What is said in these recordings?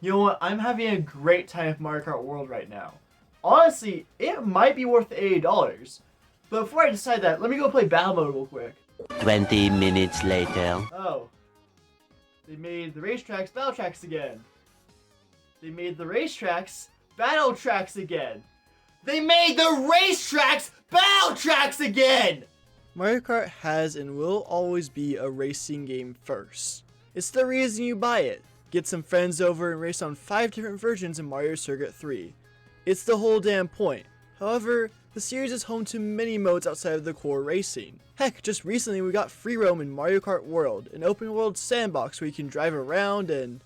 You know what? I'm having a great time with Mario Kart World right now. Honestly, it might be worth the $80. But before I decide that, let me go play Battle Mode real quick. 20 minutes later. Oh. They made the racetracks battle tracks again. They made the racetracks battle tracks again. They made the racetracks battle tracks again! Mario Kart has and will always be a racing game first. It's the reason you buy it. Get some friends over and race on 5 different versions of Mario Circuit 3. It's the whole damn point. However, the series is home to many modes outside of the core racing. Heck, just recently we got free roam in Mario Kart World, an open world sandbox where you can drive around and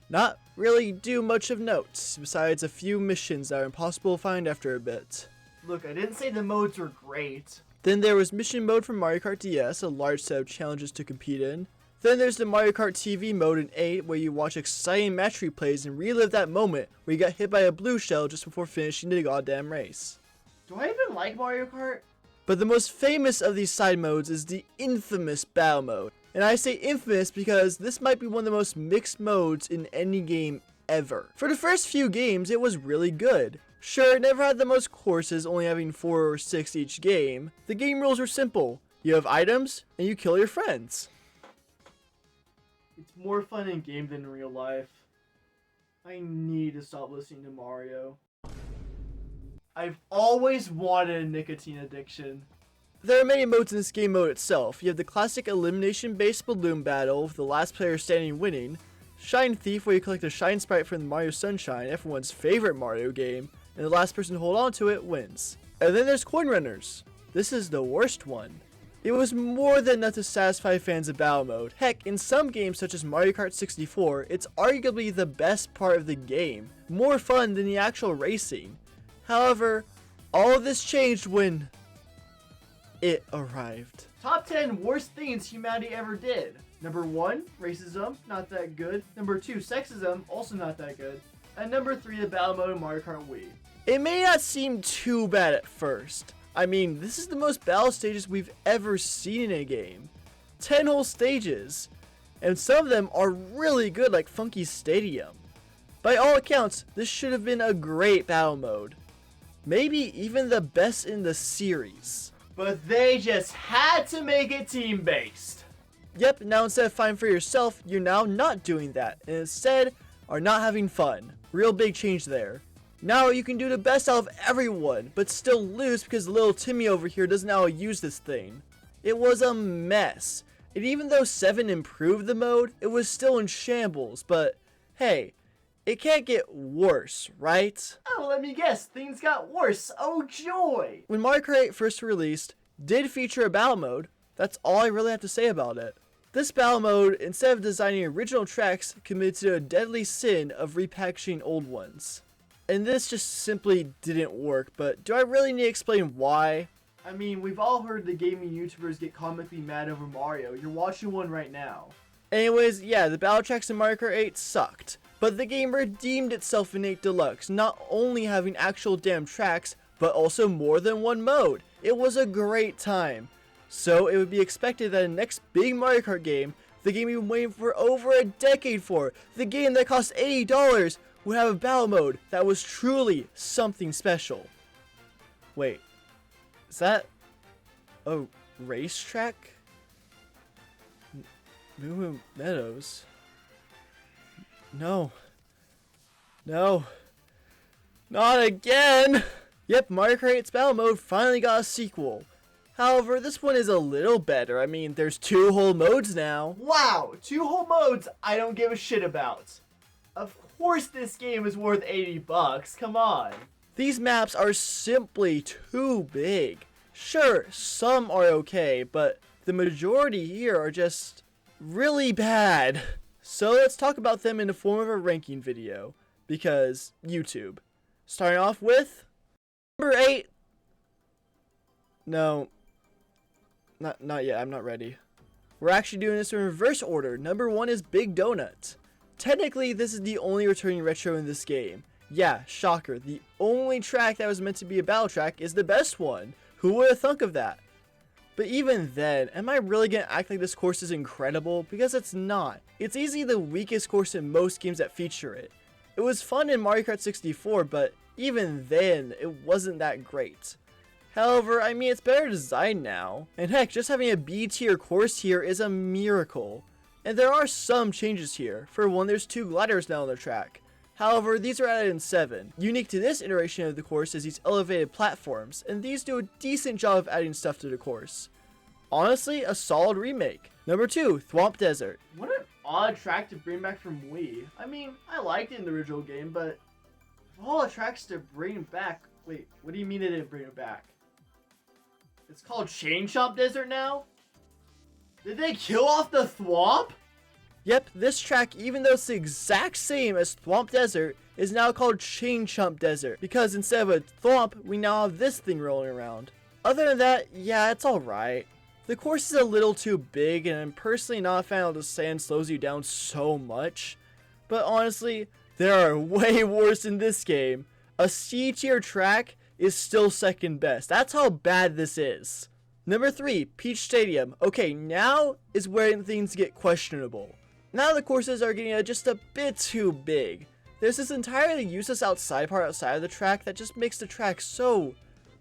not really do much of note, besides a few missions that are impossible to find after a bit. Look, I didn't say the modes were great. Then there was mission mode for Mario Kart DS, a large set of challenges to compete in. Then there's the Mario Kart TV mode in 8, where you watch exciting match replays and relive that moment where you got hit by a blue shell just before finishing the goddamn race. Do I even like Mario Kart? But the most famous of these side modes is the infamous Battle Mode. And I say infamous because this might be one of the most mixed modes in any game ever. For the first few games, it was really good. Sure, it never had the most courses, only having 4 or 6 each game. The game rules were simple. You have items, and you kill your friends. It's more fun in game than in real life. I need to stop listening to Mario. I've always wanted a nicotine addiction. There are many modes in this game mode itself. You have the classic elimination-based balloon battle with the last player standing winning, Shine Thief where you collect a shine sprite from the Mario Sunshine, everyone's favorite Mario game, and the last person to hold on to it wins. And then there's Coin Runners. This is the worst one. It was more than enough to satisfy fans of Battle Mode. Heck, in some games such as Mario Kart 64, it's arguably the best part of the game, more fun than the actual racing. However, all of this changed when it arrived. Top 10 worst things humanity ever did. Number 1, racism, not that good. Number 2, sexism, also not that good. And number 3, the Battle Mode in Mario Kart Wii. It may not seem too bad at first. I mean, this is the most battle stages we've ever seen in a game. 10 whole stages. And some of them are really good, like Funky Stadium. By all accounts, this should have been a great battle mode. Maybe even the best in the series. But they just had to make it team-based. Yep, now instead of fighting for yourself, you're now not doing that, and instead are not having fun. Real big change there. Now you can do the best out of everyone, but still lose because little Timmy over here doesn't know how to use this thing. It was a mess. And even though 7 improved the mode, it was still in shambles, but hey, it can't get worse, right? Oh, let me guess, things got worse. Oh joy! When Mario Kart 8 first released, did feature a battle mode. That's all I really have to say about it. This battle mode, instead of designing original tracks, committed a deadly sin of repackaging old ones. And this just simply didn't work, but do I really need to explain why? I mean, we've all heard the gaming YouTubers get comically mad over Mario. You're watching one right now. Anyways, yeah, the battle tracks in Mario Kart 8 sucked. But the game redeemed itself in 8 Deluxe, not only having actual damn tracks, but also more than one mode. It was a great time. So it would be expected that the next big Mario Kart game, the game we've been waiting for over a decade for, the game that cost $80, would have a battle mode that was truly something special. Wait, is that a racetrack? Moo Meadows? No. No. Not again! Yep, Mario Kart 8's battle mode finally got a sequel. However, this one is a little better. I mean, there's 2 whole modes now. Wow, 2 whole modes I don't give a shit about. Of course this game is worth $80, come on. These maps are simply too big. Sure, some are okay, but the majority here are just really bad. So let's talk about them in the form of a ranking video, because YouTube. Starting off with number 8. No, not yet, I'm not ready. We're actually doing this in reverse order. Number 1 is Big Donut. Technically, this is the only returning retro in this game. Yeah, shocker, the only track that was meant to be a battle track is the best one. Who would have thunk of that? But even then, am I really gonna act like this course is incredible? Because it's not. It's easily the weakest course in most games that feature it. It was fun in Mario Kart 64, but even then, it wasn't that great. However, I mean, it's better designed now. And heck, just having a B tier course here is a miracle. And there are some changes here. For one, there's 2 gliders now on the track. However, these are added in 7. Unique to this iteration of the course is these elevated platforms, and these do a decent job of adding stuff to the course. Honestly, a solid remake. Number 2, Thwomp Desert. What an odd track to bring back from Wii. I mean, I liked it in the original game, but of all the tracks to bring back... Wait, what do you mean they didn't bring it back? It's called Chain Chomp Desert now? Did they kill off the Thwomp? Yep, this track, even though it's the exact same as Thwomp Desert, is now called Chain Chomp Desert, because instead of a Thwomp, we now have this thing rolling around. Other than that, yeah, it's alright. The course is a little too big, and I'm personally not a fan of the sand slows you down so much. But honestly, there are way worse in this game. A C tier track is still second best. That's how bad this is. Number 3, Peach Stadium. Okay, now is where things get questionable. Now the courses are getting just a bit too big. There's this entirely useless outside part outside of the track that just makes the track so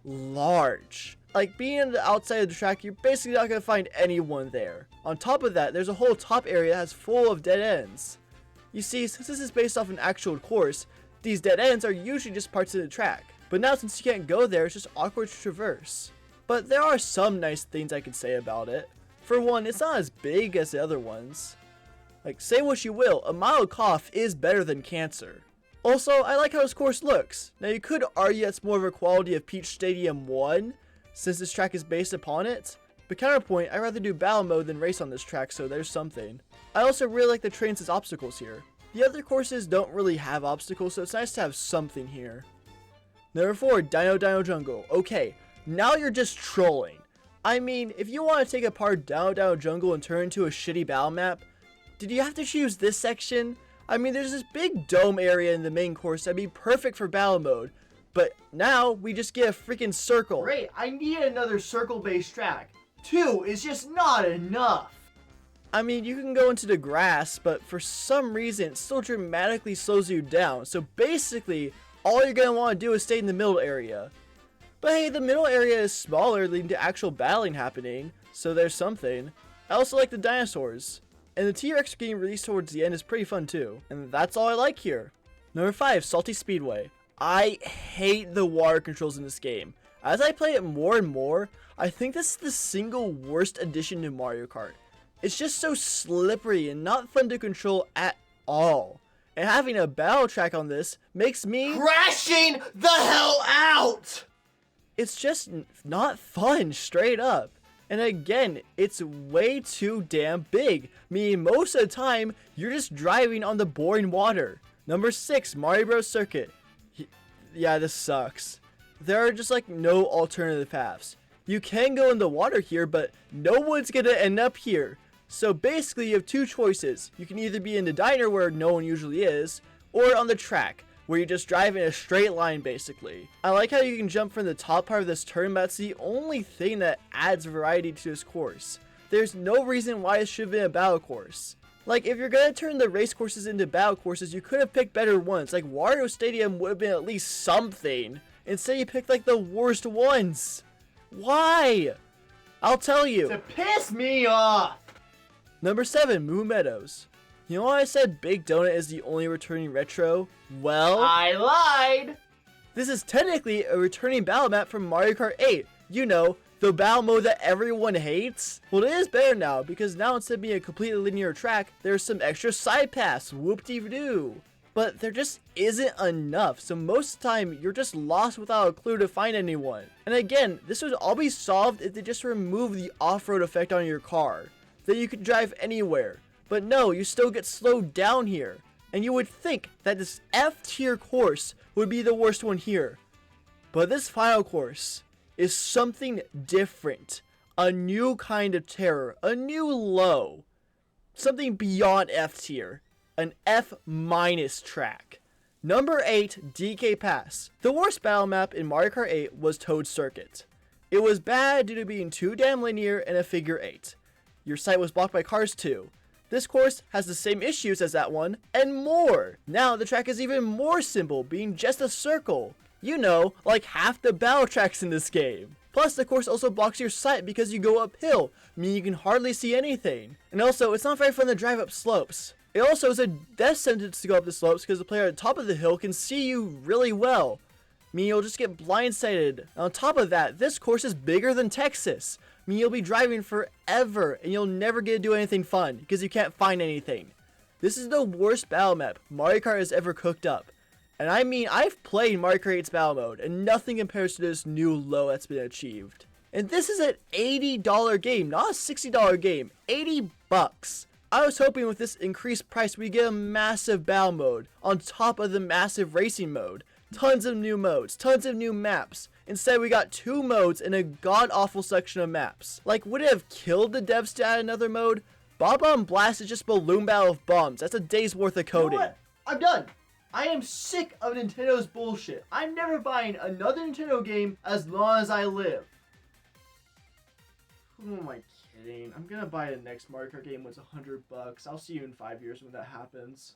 large. Like, being on the outside of the track, you're basically not going to find anyone there. On top of that, there's a whole top area that's full of dead ends. You see, since this is based off an actual course, these dead ends are usually just parts of the track. But now since you can't go there, it's just awkward to traverse. But there are some nice things I could say about it. For one, it's not as big as the other ones. Like, say what you will, a mild cough is better than cancer. Also, I like how this course looks. Now you could argue it's more of a quality of Peach Stadium 1, since this track is based upon it. But counterpoint, I'd rather do battle mode than race on this track, so there's something. I also really like the trains as obstacles here. The other courses don't really have obstacles, so it's nice to have something here. Number 4, Dino Dino Jungle. Okay, now you're just trolling. I mean, if you want to take apart Dino Dino Jungle and turn it into a shitty battle map, did you have to choose this section? I mean, there's this big dome area in the main course that'd be perfect for battle mode. But now, we just get a freaking circle. Great, I need another circle-based track. 2 is just not enough. I mean, you can go into the grass, but for some reason, it still dramatically slows you down. So basically, all you're going to want to do is stay in the middle area. But hey, the middle area is smaller, leading to actual battling happening. So there's something. I also like the dinosaurs. And the T-Rex getting released towards the end is pretty fun too. And that's all I like here. Number 5, Salty Speedway. I hate the water controls in this game. As I play it more and more, I think this is the single worst addition to Mario Kart. It's just so slippery and not fun to control at all. And having a battle track on this makes me crashing the hell out! It's just not fun, straight up. And again, it's way too damn big, meaning most of the time, you're just driving on the boring water. Number 6, Mario Bros. Circuit. Yeah, this sucks. There are just like no alternative paths. You can go in the water here, but no one's gonna end up here. So basically, you have 2 choices. You can either be in the diner where no one usually is, or on the track, where you just drive in a straight line basically. I like how you can jump from the top part of this turn, but that's the only thing that adds variety to this course. There's no reason why it should have been a battle course. Like, if you're gonna turn the race courses into battle courses, you could have picked better ones. Like, Wario Stadium would have been at least something. Instead, you picked like the worst ones. Why? I'll tell you. To piss me off! Number 7, Moo Meadows. You know why I said Big Donut is the only returning retro? Well, I lied! This is technically a returning battle map from Mario Kart 8. You know, the battle mode that everyone hates. Well, it is better now, because now instead of being a completely linear track, there's some extra side paths, whoop-de-doo. But there just isn't enough, so most of the time, you're just lost without a clue to find anyone. And again, this would all be solved if they just removed the off-road effect on your car. That you could drive anywhere. But no, you still get slowed down here. And you would think that this F tier course would be the worst one here. But this final course is something different. A new kind of terror. A new low. Something beyond F tier. An F- track. Number 8, DK Pass. The worst battle map in Mario Kart 8 was Toad Circuit. It was bad due to being too damn linear and a figure 8. Your sight was blocked by cars too. This course has the same issues as that one, and more. Now the track is even more simple, being just a circle. You know, like half the battle tracks in this game. Plus, the course also blocks your sight because you go uphill, meaning you can hardly see anything. And also, it's not very fun to drive up slopes. It also is a death sentence to go up the slopes because the player at the top of the hill can see you really well. Meaning you'll just get blindsided. And on top of that, this course is bigger than Texas. Meaning you'll be driving forever and you'll never get to do anything fun because you can't find anything. This is the worst battle map Mario Kart has ever cooked up. And I mean, I've played Mario Kart 8's battle mode and nothing compares to this new low that's been achieved. And this is an $80 game, not a $60 game. 80 bucks. I was hoping with this increased price we get a massive battle mode on top of the massive racing mode. Tons of new modes, tons of new maps. Instead we got 2 modes and a god-awful section of maps. Like, would it have killed the devs to add another mode? Bob on Blast is just balloon battle of bombs. That's a day's worth of coding. You know what? I'm done. I am sick of Nintendo's bullshit. I'm never buying another Nintendo game as long as I live. Who am I kidding? I'm gonna buy the next Mario Kart game when it's $100. I'll see you in 5 years when that happens.